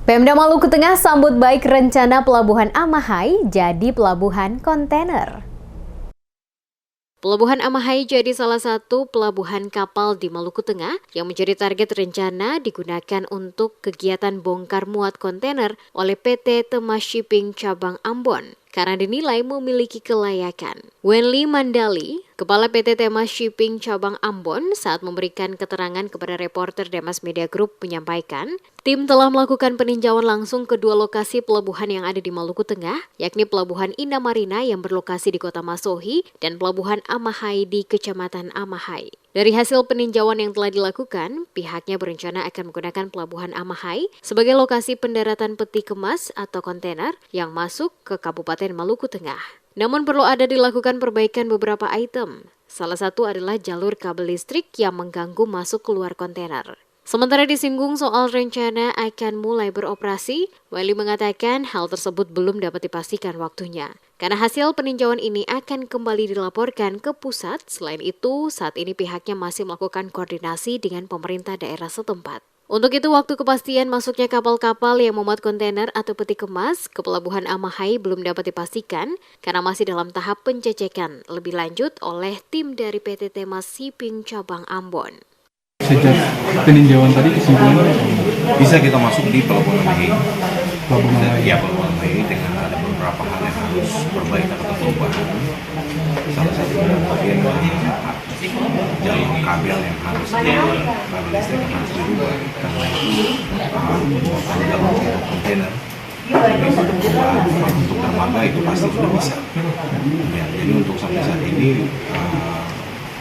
Pemda Maluku Tengah sambut baik rencana Pelabuhan Amahai jadi pelabuhan kontainer. Pelabuhan Amahai jadi salah satu pelabuhan kapal di Maluku Tengah yang menjadi target rencana digunakan untuk kegiatan bongkar muat kontainer oleh PT Temas Shipping Cabang Ambon karena dinilai memiliki kelayakan. Wenli Mandali, Kepala PT Temas Shipping Cabang Ambon, saat memberikan keterangan kepada reporter Demas Media Group menyampaikan, tim telah melakukan peninjauan langsung kedua lokasi pelabuhan yang ada di Maluku Tengah, yakni Pelabuhan Indah Marina yang berlokasi di Kota Masohi dan Pelabuhan Amahai di Kecamatan Amahai. Dari hasil peninjauan yang telah dilakukan, pihaknya berencana akan menggunakan Pelabuhan Amahai sebagai lokasi pendaratan peti kemas atau kontainer yang masuk ke Kabupaten Maluku Tengah. Namun perlu ada dilakukan perbaikan beberapa item. Salah satu adalah jalur kabel listrik yang mengganggu masuk keluar kontainer. Sementara disinggung soal rencana akan mulai beroperasi, Wali mengatakan hal tersebut belum dapat dipastikan waktunya. Karena hasil peninjauan ini akan kembali dilaporkan ke pusat, selain itu saat ini pihaknya masih melakukan koordinasi dengan pemerintah daerah setempat. Untuk itu, waktu kepastian masuknya kapal-kapal yang memuat kontainer atau peti kemas ke Pelabuhan Amahai belum dapat dipastikan karena masih dalam tahap pencecakan lebih lanjut oleh tim dari PT Temas Shipping Cabang Ambon. Sejak peninjauan tadi kesimpulannya bisa kita masuk di Pelabuhan Amahai. Pelabuhan Amahai. Ya, Pelabuhan Amahai dengan ada beberapa hal yang harus perbaikan atau perubahan. Salah satunya bagian jalur kabel yang harus kabel listrik yang harus dirubah karena itu jalur untuk kontainer untuk dermaga itu pasti sudah bisa. Ya, jadi untuk sampai saat ini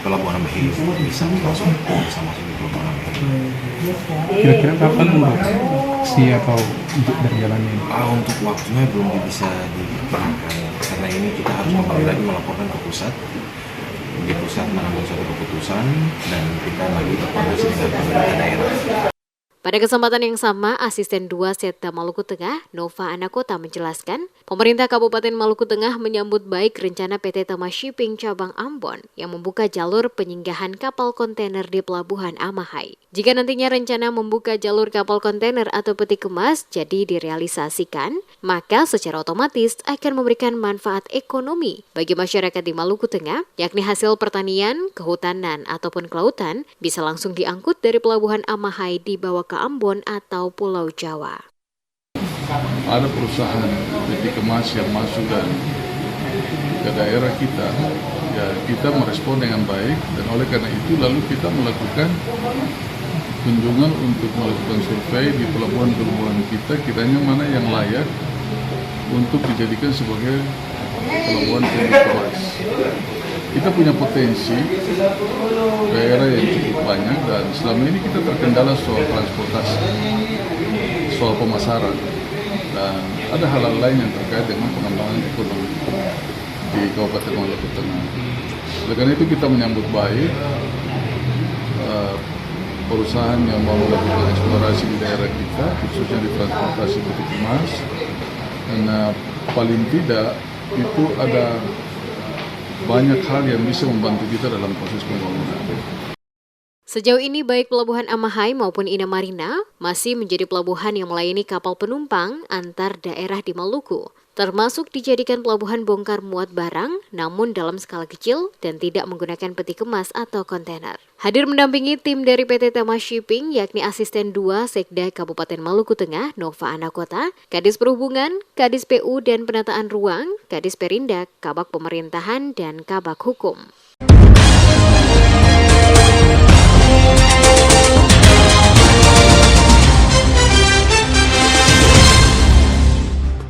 Pelabuhan Amahai bisa masuk di Pelabuhan Amahai. Kira-kira kapan untuk siap atau untuk berjalannya? Untuk waktunya belum bisa diperkirakan karena ini kita harus kembali lagi melaporkan ke pusat. Di pusat mengambil suatu keputusan dan kita lagi berkoordinasi dengan pemerintah daerah. Pada kesempatan yang sama, Asisten 2 Setda Maluku Tengah, Nova Anakota menjelaskan, pemerintah Kabupaten Maluku Tengah menyambut baik rencana PT Temas Shipping Cabang Ambon yang membuka jalur penyinggahan kapal kontainer di Pelabuhan Amahai. Jika nantinya rencana membuka jalur kapal kontainer atau peti kemas jadi direalisasikan, maka secara otomatis akan memberikan manfaat ekonomi bagi masyarakat di Maluku Tengah, yakni hasil pertanian, kehutanan, ataupun kelautan bisa langsung diangkut dari Pelabuhan Amahai dibawa ke Ambon atau Pulau Jawa. Ada perusahaan peti kemas yang masuk dan ke daerah kita, ya kita merespon dengan baik dan oleh karena itu lalu kita melakukan kunjungan untuk melakukan survei di pelabuhan-pelabuhan kita, kiranya mana yang layak untuk dijadikan sebagai pelabuhan peti kemas. Kita punya potensi daerah yang cukup banyak dan selama ini kita terkendala soal transportasi, soal pemasaran, dan ada hal-hal lain yang terkait dengan pengembangan ekonomi di Kabupaten Maluku Tengah. Oleh karena itu kita menyambut baik perusahaan yang mau melakukan eksplorasi di daerah kita, khususnya di transportasi peti kemas, karena paling tidak itu ada banyak hal yang bisa membantu kita dalam proses pembangunan. Sejauh ini baik Pelabuhan Amahai maupun Indah Marina masih menjadi pelabuhan yang melayani kapal penumpang antar daerah di Maluku, termasuk dijadikan pelabuhan bongkar muat barang namun dalam skala kecil dan tidak menggunakan peti kemas atau kontainer. Hadir mendampingi tim dari PT Temas Shipping yakni Asisten 2 Sekda Kabupaten Maluku Tengah Nova Anakota, Kadis Perhubungan, Kadis PU dan Penataan Ruang, Kadis Perindak, Kabak Pemerintahan dan Kabak Hukum.